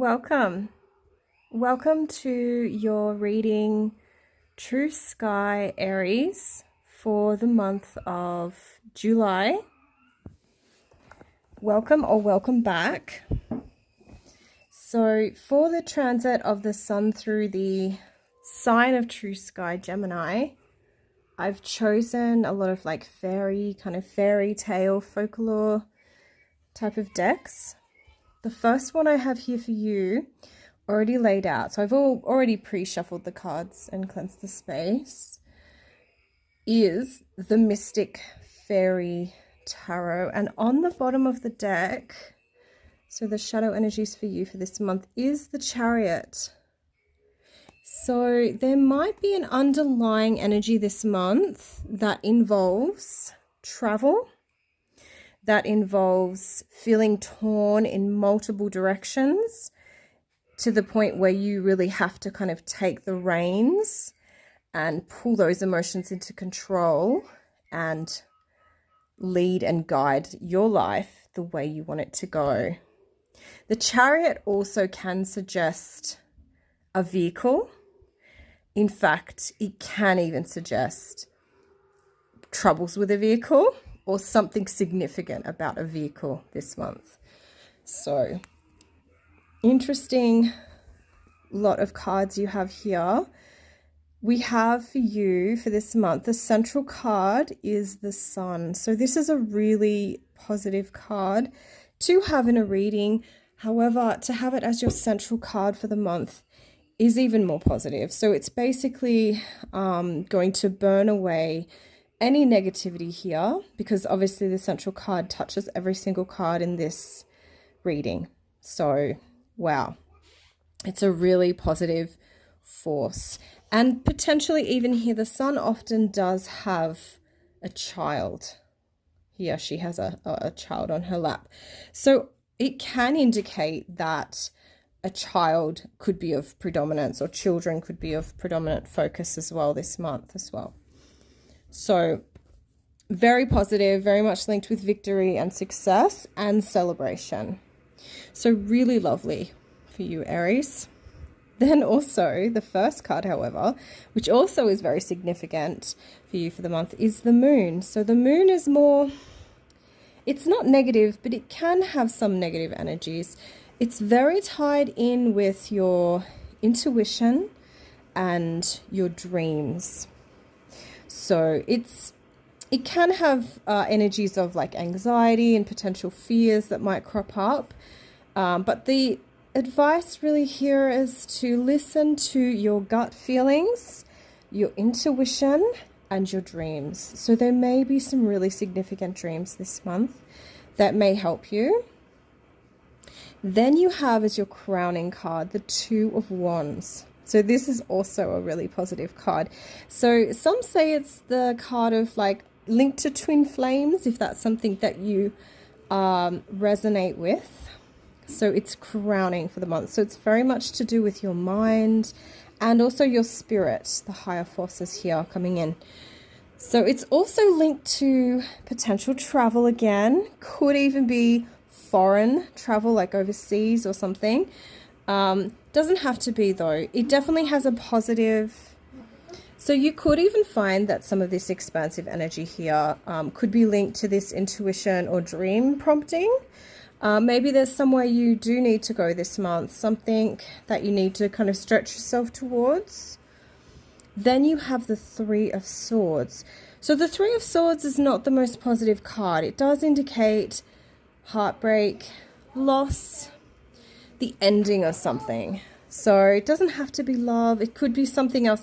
Welcome. Welcome to your reading True Sky Aries for the month of July. Welcome or welcome back. So for the transit of the sun through the sign of True Sky Gemini, I've chosen a lot of like fairy tale folklore type of decks. The first one I have here for you already laid out, so I've already pre-shuffled the cards and cleansed the space, is the Mystic Fairy Tarot. And on the bottom of the deck, so the shadow energies for you for this month, is the Chariot. So there might be an underlying energy this month that involves travel, that involves feeling torn in multiple directions, to the point where you really have to kind of take the reins and pull those emotions into control and lead and guide your life the way you want it to go. The Chariot also can suggest a vehicle. In fact, it can even suggest troubles with a vehicle or something significant about a vehicle this month. So interesting lot of cards you have here. We have for you for this month, the central card is the Sun. So this is a really positive card to have in a reading. However, to have it as your central card for the month is even more positive. So it's basically going to burn away any negativity here, because obviously the central card touches every single card in this reading. So wow, it's a really positive force. And potentially even here, the Sun often does have a child. Here she has a child on her lap. So it can indicate that a child could be of predominance, or children could be of predominant focus as well this month as well. So very positive, very much linked with victory and success and celebration. So really lovely for you, Aries. Then also the first card, however, which also is very significant for you for the month, is the Moon. So the Moon is more, it's not negative, but it can have some negative energies. It's very tied in with your intuition and your dreams. So it can have energies of like anxiety and potential fears that might crop up. But the advice really here is to listen to your gut feelings, your intuition, and your dreams. So there may be some really significant dreams this month that may help you. Then you have as your crowning card, the Two of Wands. So this is also a really positive card. So some say it's the card of like linked to twin flames, if that's something that you resonate with. So it's crowning for the month. So it's very much to do with your mind and also your spirit, the higher forces here coming in. So it's also linked to potential travel again. Could even be foreign travel, like overseas or something. Doesn't have to be though. It definitely has a positive. So you could even find that some of this expansive energy here could be linked to this intuition or dream prompting. Maybe there's somewhere you do need to go this month, something that you need to kind of stretch yourself towards. Then you have the Three of Swords. So the Three of Swords is not the most positive card. It does indicate heartbreak, loss, the ending of something. So it doesn't have to be love. It could be something else.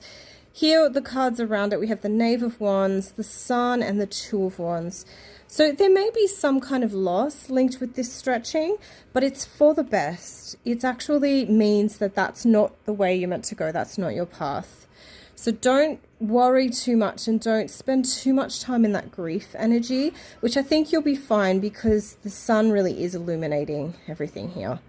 Here, the cards around it, we have the Knave of Wands, the Sun, and the Two of Wands. So there may be some kind of loss linked with this stretching, but it's for the best. It actually means that that's not the way you're meant to go. That's not your path. So don't worry too much and don't spend too much time in that grief energy, which I think you'll be fine because the Sun really is illuminating everything here.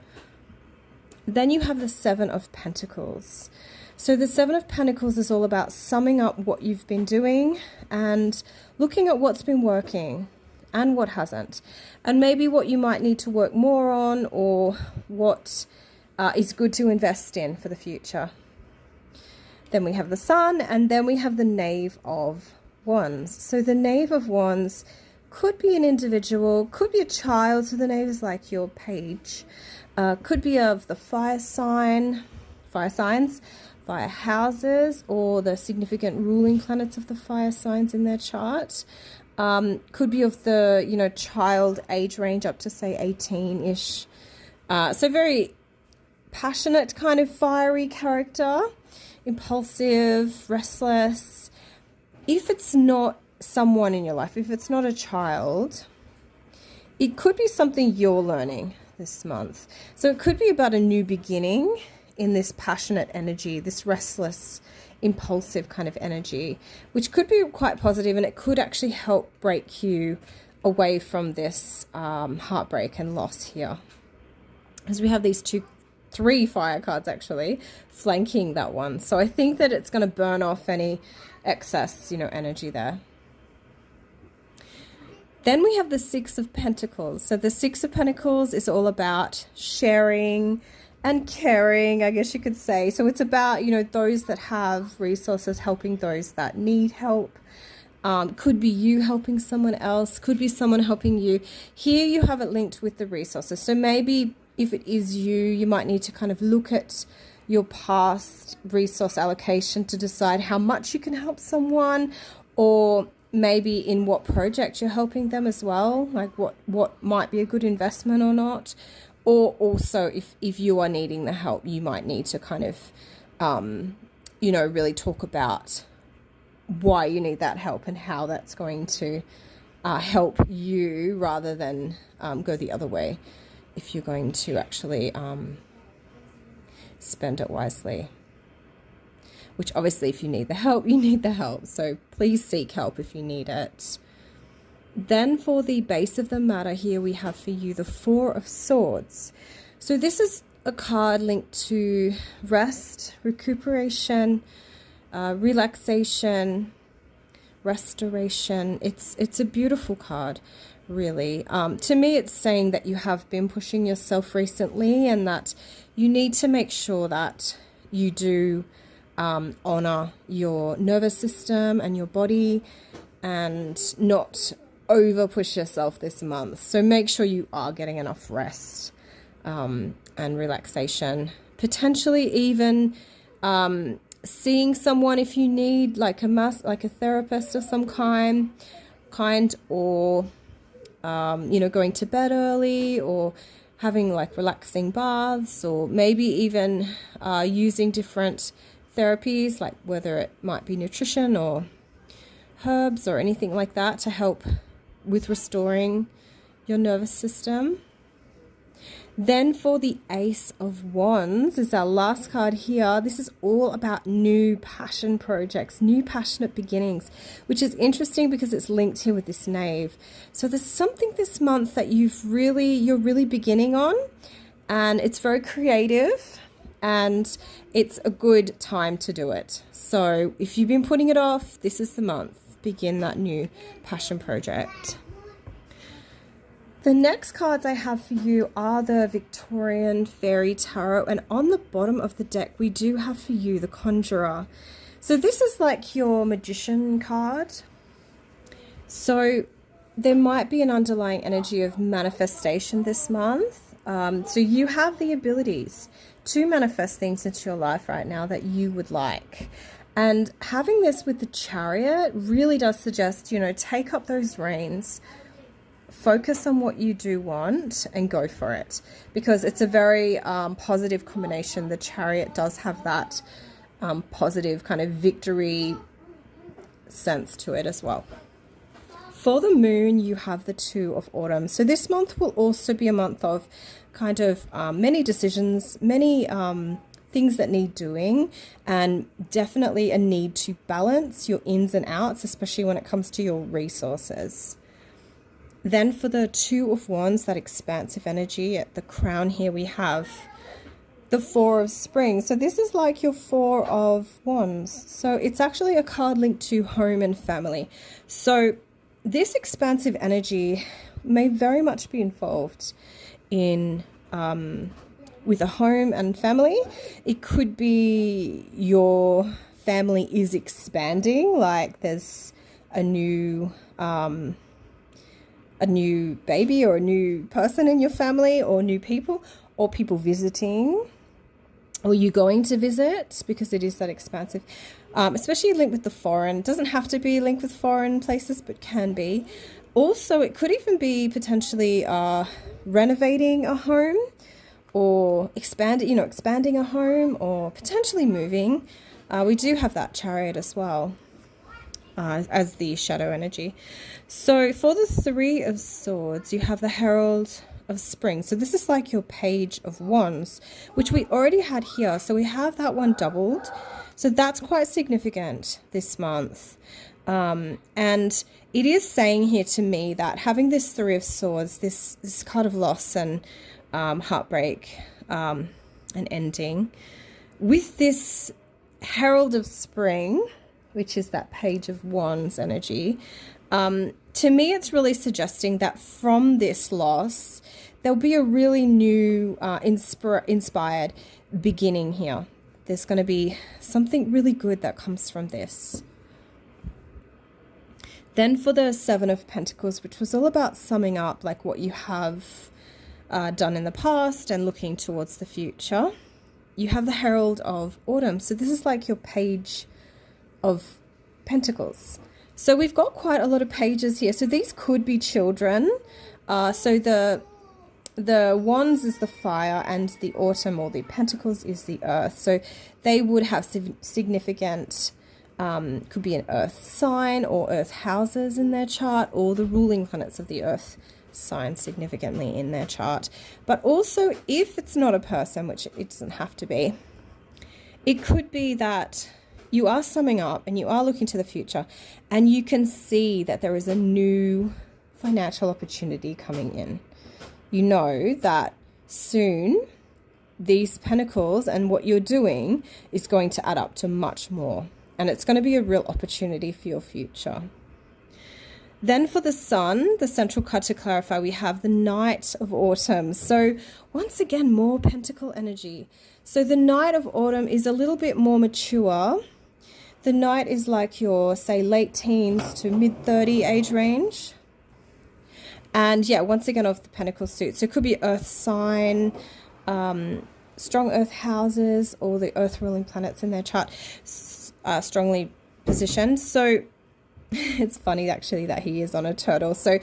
Then you have the Seven of Pentacles. So the Seven of Pentacles is all about summing up what you've been doing and looking at what's been working and what hasn't, and maybe what you might need to work more on, or what is good to invest in for the future. Then we have the Sun, and then we have the Knave of Wands. So the Knave of Wands could be an individual, could be a child. So the Knave is like your page. Could be of the fire signs, fire houses, or the significant ruling planets of the fire signs in their chart. Could be of the, child age range up to say 18-ish. So very passionate, kind of fiery character, impulsive, restless. If it's not someone in your life, if it's not a child, it could be something you're learning this month. So it could be about a new beginning in this passionate energy, this restless, impulsive kind of energy, which could be quite positive, and it could actually help break you away from this heartbreak and loss here. As we have these three fire cards actually flanking that one. So I think that it's going to burn off any excess, energy there. Then we have the Six of Pentacles. So the Six of Pentacles is all about sharing and caring, I guess you could say. So it's about, those that have resources helping those that need help. Could be you helping someone else, could be someone helping you. Here you have it linked with the resources. So maybe if it is you might need to kind of look at your past resource allocation to decide how much you can help someone, or maybe in what project you're helping them as well, like what might be a good investment or not. Or also if you are needing the help, you might need to kind of, really talk about why you need that help and how that's going to help you, rather than go the other way if you're going to actually spend it wisely. Which obviously if you need the help, you need the help. So please seek help if you need it. Then for the base of the matter here, we have for you the Four of Swords. So this is a card linked to rest, recuperation, relaxation, restoration. It's a beautiful card, really. To me, it's saying that you have been pushing yourself recently, and that you need to make sure that you do honor your nervous system and your body, and not over push yourself this month. So make sure you are getting enough rest and relaxation. Potentially even seeing someone if you need, like a therapist of some kind, or going to bed early, or having like relaxing baths, or maybe even using different therapies, like whether it might be nutrition or herbs or anything like that, to help with restoring your nervous system. Then for the Ace of Wands is our last card here. This is all about new passion projects, new passionate beginnings, which is interesting because it's linked here with this Knave. So there's something this month that you're really beginning on, and it's very creative, and it's a good time to do it. So if you've been putting it off, this is the month. Begin that new passion project. The next cards I have for you are the Victorian Fairy Tarot, and on the bottom of the deck we do have for you the Conjurer. So this is like your Magician card. So there might be an underlying energy of manifestation this month. So you have the abilities to manifest things into your life right now that you would like. And having this with the Chariot really does suggest, take up those reins, focus on what you do want, and go for it. Because it's a very positive combination. The Chariot does have that positive kind of victory sense to it as well. For the Moon, you have the Two of Autumn. So this month will also be a month of kind of many decisions, many things that need doing, and definitely a need to balance your ins and outs, especially when it comes to your resources. Then for the Two of Wands, that expansive energy at the crown here, we have the Four of Spring. So this is like your Four of Wands. So it's actually a card linked to home and family. So this expansive energy may very much be involved in with a home and family. It could be your family is expanding, like there's a new baby or a new person in your family, or new people, or people visiting, or you going to visit, because it is that expansive, especially linked with the foreign. It doesn't have to be linked with foreign places, but can be. Also, it could even be potentially renovating a home, or expanding a home, or potentially moving. We do have that Chariot as well as the shadow energy. So for the Three of Swords, you have the Herald of Spring. So this is like your Page of Wands, which we already had here. So we have that one doubled. So that's quite significant this month. And it is saying here to me that having this Three of Swords, this card of loss and heartbreak and ending, with this Herald of Spring, which is that Page of Wands energy, to me it's really suggesting that from this loss there'll be a really new inspired beginning here. There's going to be something really good that comes from this. Then for the Seven of Pentacles, which was all about summing up like what you have done in the past and looking towards the future, you have the Herald of Autumn. So this is like your Page of Pentacles. So we've got quite a lot of pages here. So these could be children. So the Wands is the fire, and the Autumn or the Pentacles is the earth. So they would have significant, could be an earth sign or earth houses in their chart, or the ruling planets of the earth sign significantly in their chart. But also, if it's not a person, which it doesn't have to be, it could be that you are summing up and you are looking to the future, and you can see that there is a new financial opportunity coming in. You know that soon these pentacles and what you're doing is going to add up to much more, and it's going to be a real opportunity for your future. Then for the Sun, the central card to clarify, we have the Knight of Autumn. So once again, more pentacle energy. So the Knight of Autumn is a little bit more mature. The Knight is like your, say, late teens to mid-30 age range. And yeah, once again, of the pentacle suit. So it could be earth sign, strong earth houses, or the earth ruling planets in their chart strongly positioned. So it's funny actually that he is on a turtle. So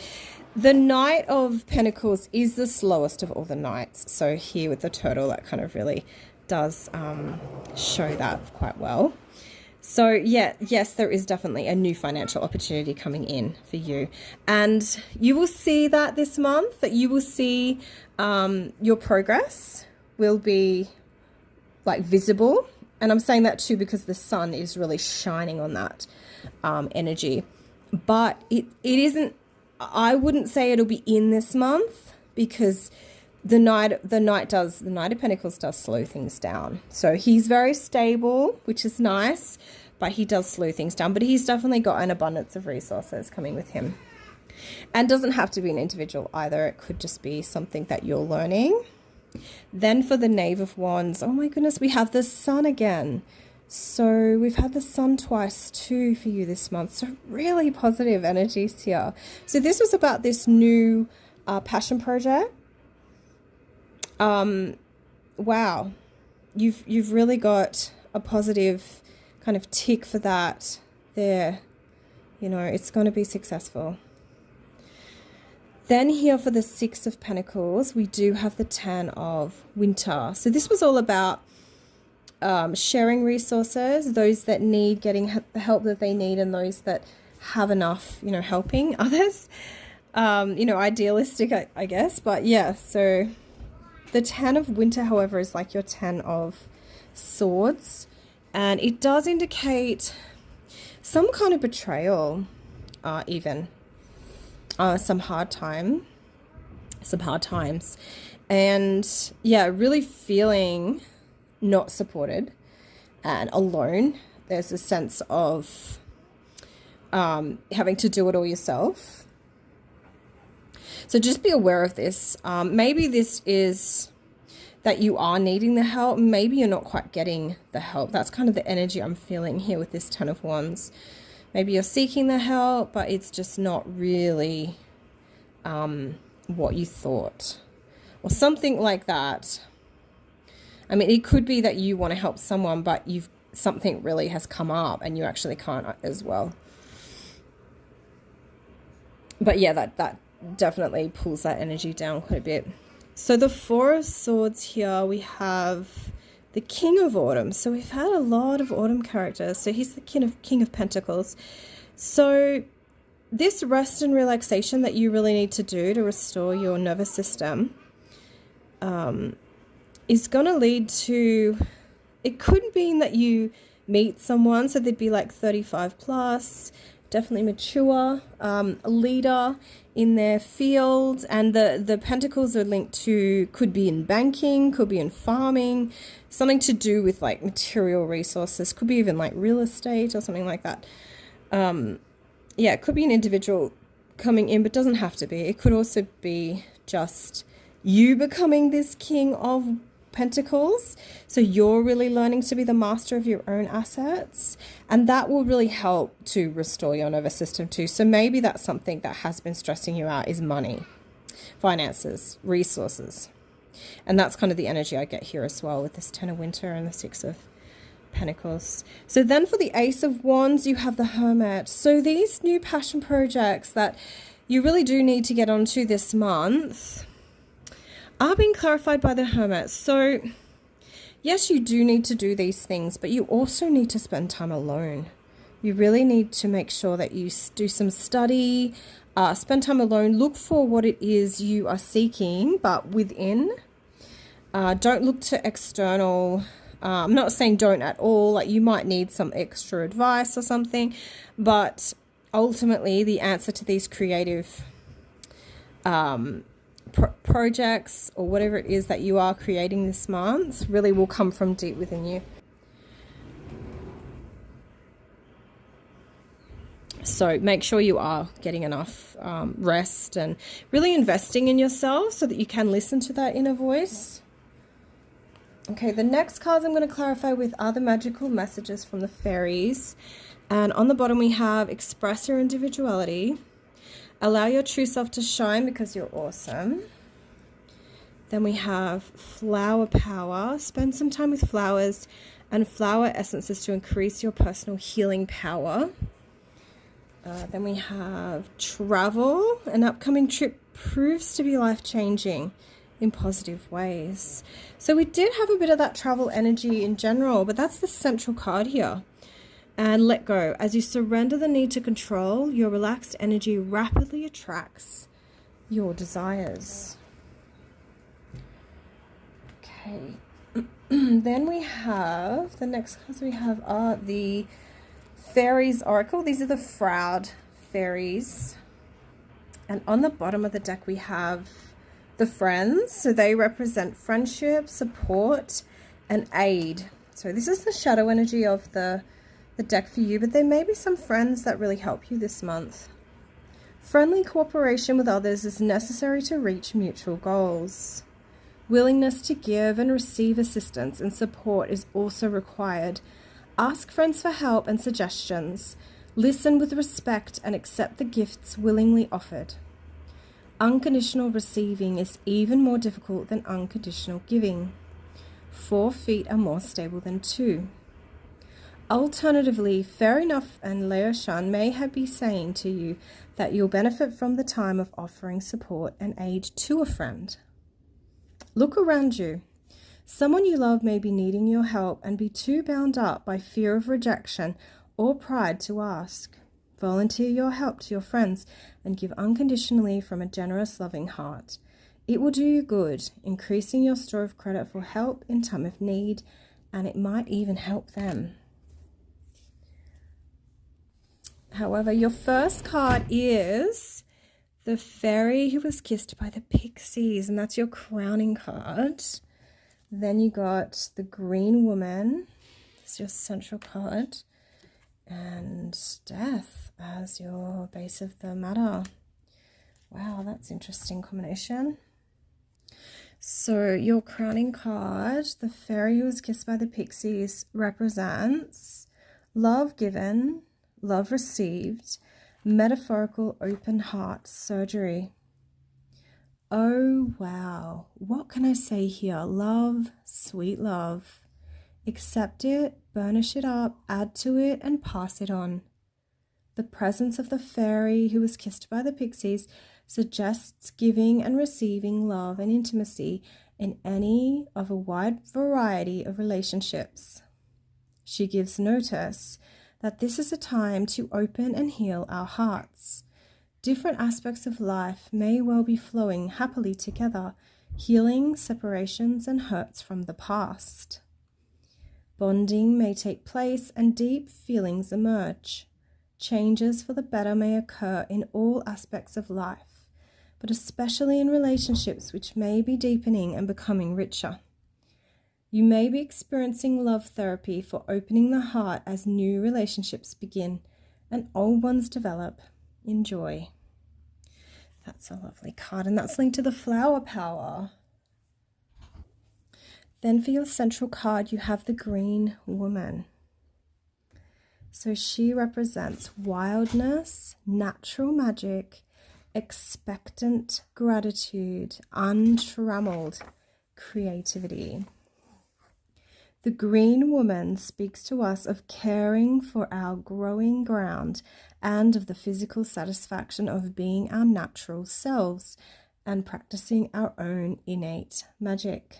the Knight of Pentacles is the slowest of all the knights. So here with the turtle, that kind of really does show that quite well. So yeah, yes, there is definitely a new financial opportunity coming in for you. And you will see that this month, that you will see your progress will be like visible. And I'm saying that too because the sun is really shining on that energy. But it isn't, I wouldn't say it'll be in this month, because the Knight of Pentacles does slow things down. So he's very stable, which is nice, but he does slow things down. But he's definitely got an abundance of resources coming with him. And doesn't have to be an individual either. It could just be something that you're learning. Then for the Knave of Wands, oh my goodness, we have the Sun again. So we've had the Sun twice too for you this month. So really positive energies here. So this was about this new passion project. Wow, you've really got a positive kind of tick for that there. You know, it's going to be successful. Then here for the Six of Pentacles, we do have the Ten of Winter. So this was all about sharing resources, those that need getting the help that they need, and those that have enough, you know, helping others. You know, idealistic, I guess. But yeah, so the Ten of Winter, however, is like your Ten of Swords. And it does indicate some kind of betrayal, even. Some hard times. And yeah, really feeling not supported and alone. There's a sense of having to do it all yourself. So just be aware of this. Maybe this is that you are needing the help. Maybe you're not quite getting the help. That's kind of the energy I'm feeling here with this Ten of Wands. Maybe you're seeking the help, but it's just not really what you thought, or something like that. I mean, it could be that you want to help someone, but something really has come up and you actually can't as well. But yeah, that definitely pulls that energy down quite a bit. So the Four of Swords here, we have the King of Autumn. So we've had a lot of autumn characters. So he's the King of Pentacles. So this rest and relaxation that you really need to do to restore your nervous system is going to lead to, it could mean that you meet someone, so they'd be like 35 plus, definitely mature, a leader in their field, and the pentacles are linked to, could be in banking, could be in farming, something to do with like material resources, could be even like real estate or something like that. Yeah, it could be an individual coming in, but doesn't have to be. It could also be just you becoming this King of Pentacles. So you're really learning to be the master of your own assets, and that will really help to restore your nervous system too. So maybe that's something that has been stressing you out, is money, finances, resources. And that's kind of the energy I get here as well with this Ten of Winter and the Six of Pentacles. So then for the Ace of Wands, you have the Hermit. So these new passion projects that you really do need to get onto this month are being clarified by the Hermit. So yes, you do need to do these things, but you also need to spend time alone. You really need to make sure that you do some study, spend time alone, look for what it is you are seeking, but within. Don't look to external. I'm not saying don't at all, like you might need some extra advice or something, but ultimately the answer to these creative projects or whatever it is that you are creating this month really will come from deep within you. So make sure you are getting enough rest and really investing in yourself so that you can listen to that inner voice. Okay, the next cards I'm going to clarify with are the magical messages from the fairies. And on the bottom we have express your individuality. Allow your true self to shine because you're awesome. Then we have flower power. Spend some time with flowers and flower essences to increase your personal healing power. Then we have travel. An upcoming trip proves to be life-changing in positive ways. So we did have a bit of that travel energy in general, but that's the central card here. And let go. As you surrender the need to control, your relaxed energy rapidly attracts your desires. Okay. Then we have, the next cards we have are the Fairies Oracle. These are the Froud fairies. And on the bottom of the deck we have the Friends. So they represent friendship, support, and aid. So this is the shadow energy of the deck for you, but there may be some friends that really help you this month. Friendly cooperation with others is necessary to reach mutual goals. Willingness to give and receive assistance and support is also required. Ask friends for help and suggestions. Listen with respect and accept the gifts willingly offered. Unconditional receiving is even more difficult than unconditional giving. 4 feet are more stable than 2. Alternatively, Fair Enough and Leo Shan may be saying to you that you'll benefit from the time of offering support and aid to a friend. Look around you. Someone you love may be needing your help and be too bound up by fear of rejection or pride to ask. Volunteer your help to your friends and give unconditionally from a generous, loving heart. It will do you good, increasing your store of credit for help in time of need, and it might even help them. However, your first card is the Fairy Who Was Kissed by the Pixies, and that's your crowning card. Then you got the Green Woman, it's your central card, and Death as your base of the matter. Wow, that's interesting combination. So your crowning card, the fairy who was kissed by the pixies, represents love given, love received, metaphorical open heart surgery. Oh, wow. What can I say here? Love, sweet love. Accept it, burnish it up, add to it, and pass it on. The presence of the fairy who was kissed by the pixies suggests giving and receiving love and intimacy in any of a wide variety of relationships. She gives notice that this is a time to open and heal our hearts. Different aspects of life may well be flowing happily together, healing separations and hurts from the past. Bonding may take place and deep feelings emerge. Changes for the better may occur in all aspects of life, but especially in relationships which may be deepening and becoming richer. You may be experiencing love therapy for opening the heart as new relationships begin and old ones develop. Enjoy. That's a lovely card, and that's linked to the flower power. Then for your central card, you have the Green Woman. So she represents wildness, natural magic, expectant gratitude, untrammeled creativity. The Green Woman speaks to us of caring for our growing ground and of the physical satisfaction of being our natural selves and practicing our own innate magic.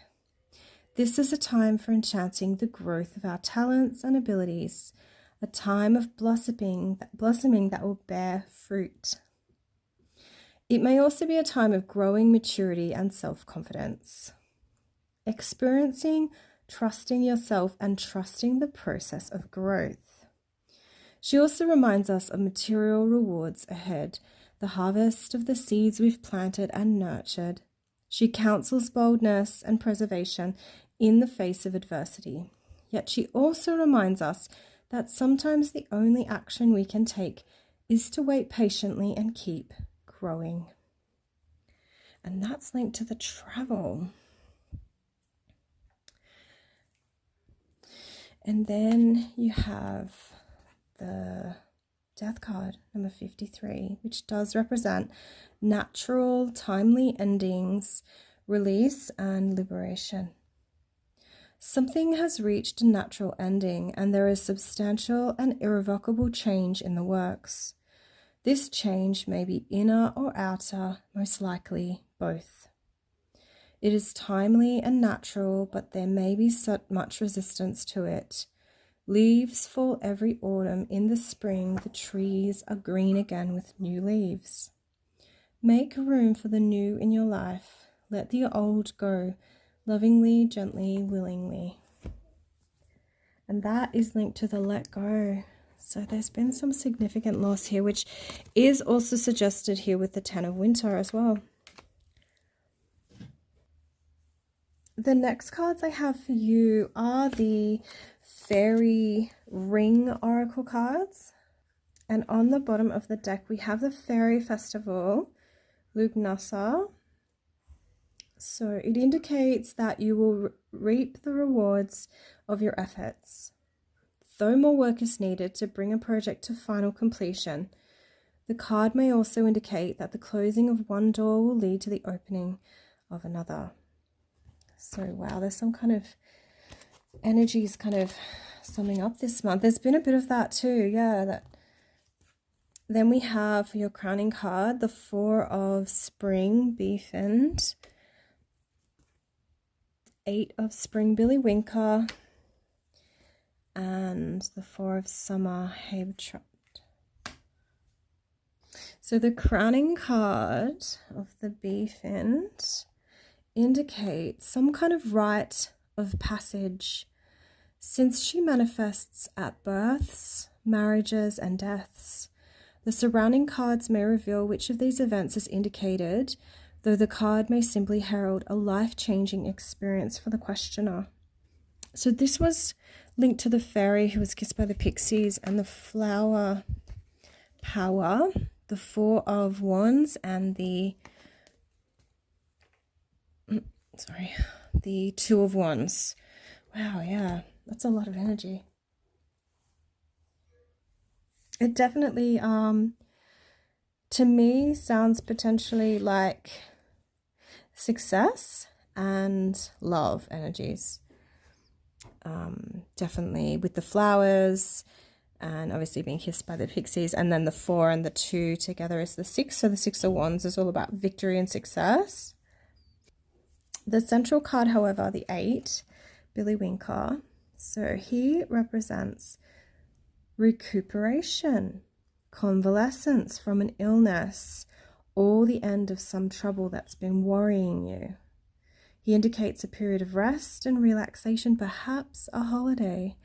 This is a time for enchanting the growth of our talents and abilities, a time of blossoming that will bear fruit. It may also be a time of growing maturity and self-confidence. Experiencing, trusting yourself, and trusting the process of growth. She also reminds us of material rewards ahead, the harvest of the seeds we've planted and nurtured. She counsels boldness and preservation in the face of adversity. Yet she also reminds us that sometimes the only action we can take is to wait patiently and keep growing. And that's linked to the travel. And then you have the Death card, number 53, which does represent natural, timely endings, release, and liberation. Something has reached a natural ending, and there is substantial and irrevocable change in the works. This change may be inner or outer, most likely both. It is timely and natural, but there may be so much resistance to it. Leaves fall every autumn. In the spring, the trees are green again with new leaves. Make room for the new in your life. Let the old go, lovingly, gently, willingly. And that is linked to the let go. So there's been some significant loss here, which is also suggested here with the Ten of Winter as well. The next cards I have for you are the Fairy Ring Oracle cards. And on the bottom of the deck, we have the Fairy Festival, Lugnasa. So it indicates that you will reap the rewards of your efforts. Though more work is needed to bring a project to final completion, the card may also indicate that the closing of one door will lead to the opening of another. So wow, there's some kind of energies kind of summing up this month. There's been a bit of that too, yeah. Then we have for your crowning card, the Four of Spring, Beefend, Eight of Spring, Billy Winker, and the Four of Summer, Habetrot. So the crowning card of the Beefend indicates some kind of rite of passage, since she manifests at births, marriages, and deaths. The surrounding cards may reveal which of these events is indicated, though the card may simply herald a life-changing experience for the questioner. So this was linked to the fairy who was kissed by the pixies and the flower power, the Four of Wands and the sorry, the Two of Wands. Wow, yeah, that's a lot of energy. It definitely, to me, sounds potentially like success and love energies. Definitely with the flowers and obviously being kissed by the pixies, and then the 4 and the 2 together is the 6. So the 6 of Wands is all about victory and success. The central card, however, the 8, Billy Winker. So he represents recuperation, convalescence from an illness, or the end of some trouble that's been worrying you. He indicates a period of rest and relaxation, perhaps a holiday.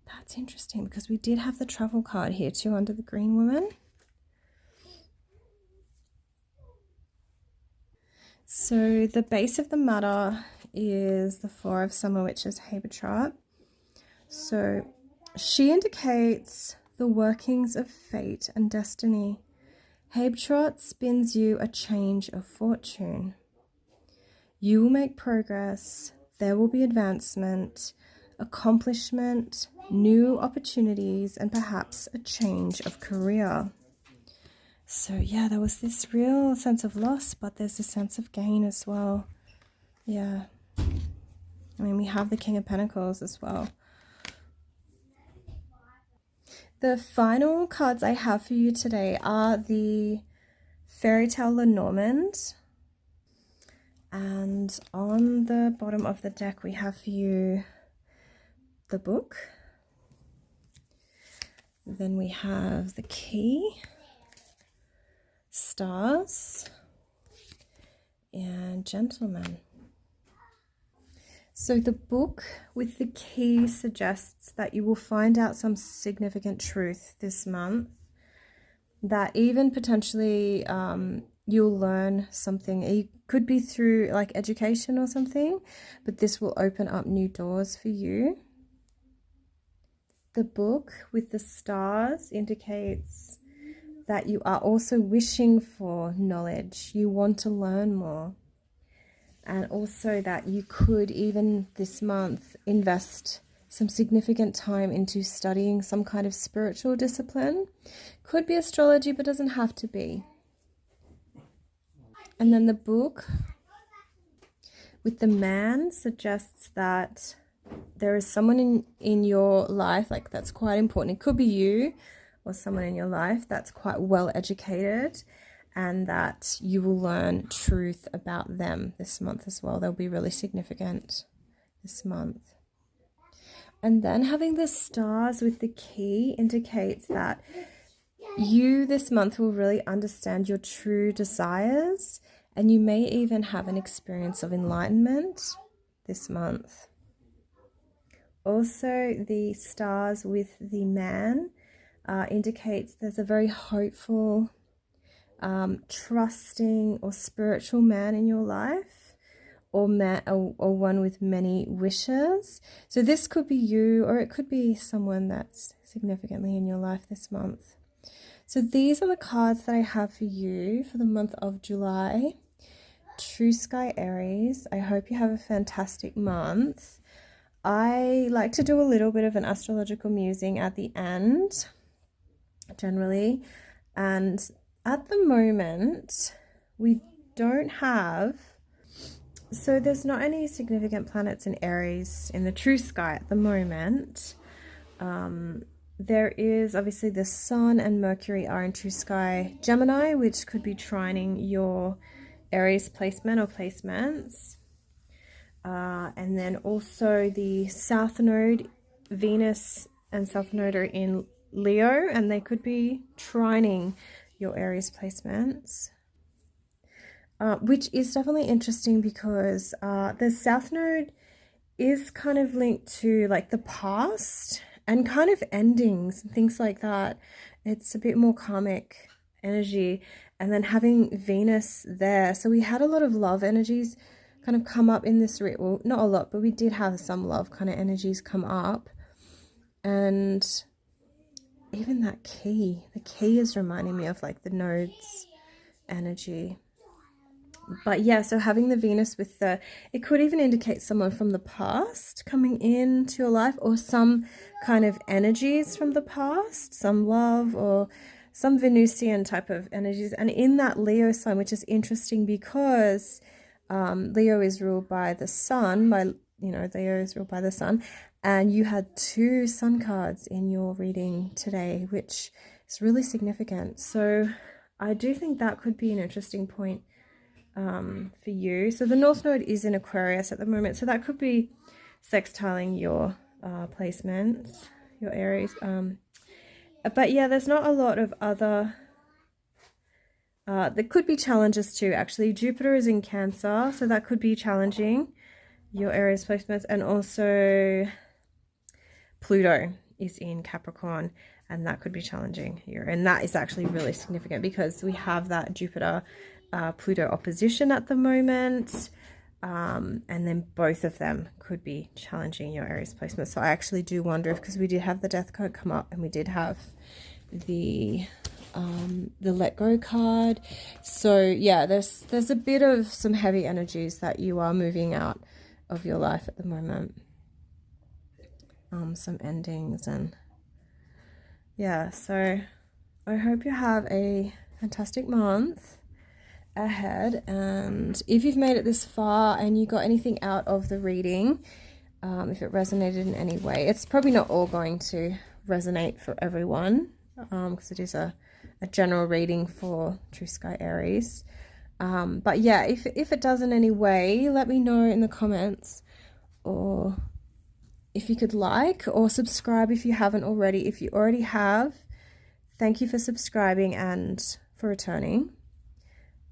That's interesting because we did have the travel card here too under the Green Woman. So the base of the matter is the 4 of Summer, which is Habertrot. So she indicates the workings of fate and destiny. Habertrot spins you a change of fortune. You will make progress, there will be advancement, accomplishment, new opportunities, and perhaps a change of career. So yeah, there was this real sense of loss, but there's a sense of gain as well. Yeah. I mean, we have the King of Pentacles as well. The final cards I have for you today are the Fairy Tale Lenormand. And on the bottom of the deck, we have for you the book. Then we have the key, stars, and gentleman. So the book with the key suggests that you will find out some significant truth this month, that even potentially you'll learn something. It could be through like education or something, but this will open up new doors for you. The book with the stars indicates that you are also wishing for knowledge. You want to learn more. And also that you could even this month invest some significant time into studying some kind of spiritual discipline. Could be astrology, but doesn't have to be. And then the book with the man suggests that there is someone in your life, like that's quite important. It could be you or someone in your life that's quite well educated, and that you will learn truth about them this month as well. They'll be really significant this month. And then having the stars with the key indicates that you this month will really understand your true desires, and you may even have an experience of enlightenment this month. Also, the stars with the man indicates there's a very hopeful, trusting or spiritual man in your life, or one with many wishes. So this could be you, or it could be someone that's significantly in your life this month. So these are the cards that I have for you for the month of July. True Sky Aries, I hope you have a fantastic month. I like to do a little bit of an astrological musing at the end, generally, and at the moment we don't have, so there's not any significant planets in Aries in the true sky at the moment. There is obviously the Sun and Mercury are in true sky Gemini, which could be trining your Aries placement or placements. And then also the South Node, Venus and South Node are in Leo, and they could be trining your Aries placements. Which is definitely interesting because the South Node is kind of linked to like the past and kind of endings and things like that. It's a bit more karmic energy. And then having Venus there. So we had a lot of love energies kind of come up in this read. Well, not a lot, but we did have some love kind of energies come up. And even that key, the key is reminding me of like the nodes energy. But yeah, so having the Venus with the, it could even indicate someone from the past coming into your life, or some kind of energies from the past, some love or some Venusian type of energies. And in that Leo sign, which is interesting because Leo is ruled by the sun, Leo is ruled by the sun, and you had 2 sun cards in your reading today, which is really significant. So I do think that could be an interesting point for you. So the North Node is in Aquarius at the moment, so that could be sextiling your placements, your Aries. But yeah, there's not a lot of other, there could be challenges too, actually. Jupiter is in Cancer, so that could be challenging your Aries placements, and also Pluto is in Capricorn, and that could be challenging here. And that is actually really significant because we have that Jupiter Pluto opposition at the moment, and then both of them could be challenging your Aries placement. So I actually do wonder if, because we did have the Death card come up, and we did have the Let Go card. So yeah, there's a bit of some heavy energies that you are moving out of your life at the moment. Some endings, and yeah, so I hope you have a fantastic month ahead. And if you've made it this far and you got anything out of the reading, if it resonated in any way, it's probably not all going to resonate for everyone, because it is a general reading for True Sky Aries. But yeah, if it does in any way, let me know in the comments, or if you could like or subscribe if you haven't already. If you already have, thank you for subscribing and for returning.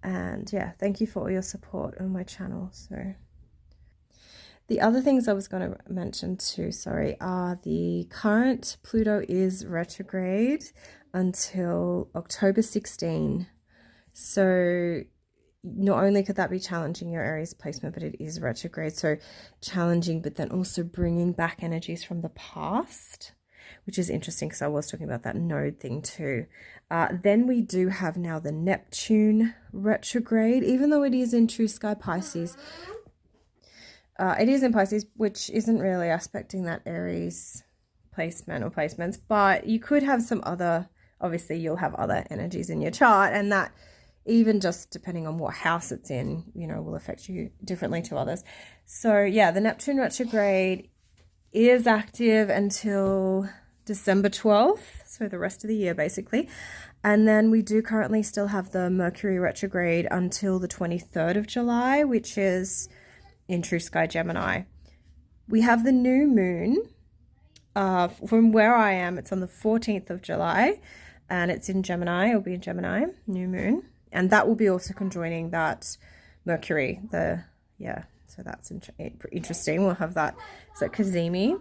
And yeah, thank you for all your support on my channel. So the other things I was going to mention too, are the current Pluto is retrograde until October 16. So not only could that be challenging your Aries placement, but it is retrograde. So challenging, but then also bringing back energies from the past, which is interesting because I was talking about that node thing too. Then we do have now the Neptune retrograde, even though it is in True Sky Pisces. It is in Pisces, which isn't really aspecting that Aries placement or placements, but you could have some other, obviously you'll have other energies in your chart, and that even just depending on what house it's in, will affect you differently to others. So yeah, the Neptune retrograde is active until December 12th, so the rest of the year basically. And then we do currently still have the Mercury retrograde until the 23rd of July, which is in True Sky Gemini. We have the new moon. From where I am, it's on the 14th of July, and it's in Gemini. It'll be in Gemini, new moon. And that will be also conjoining that Mercury. So that's interesting. We'll have that. So Kazemi,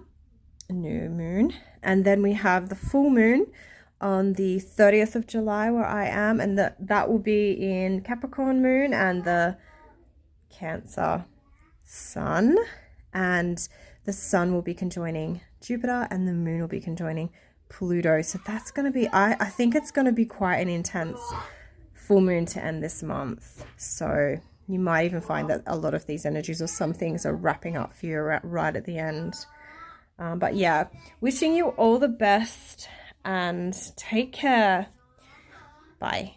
new moon. And then we have the full moon on the 30th of July where I am. And that will be in Capricorn moon and the Cancer sun. And the sun will be conjoining Jupiter, and the moon will be conjoining Pluto. So that's going to be, I think it's going to be quite an intense full moon to end this month. So you might even find that a lot of these energies, or some things, are wrapping up for you right at the end. But yeah, wishing you all the best and take care. Bye.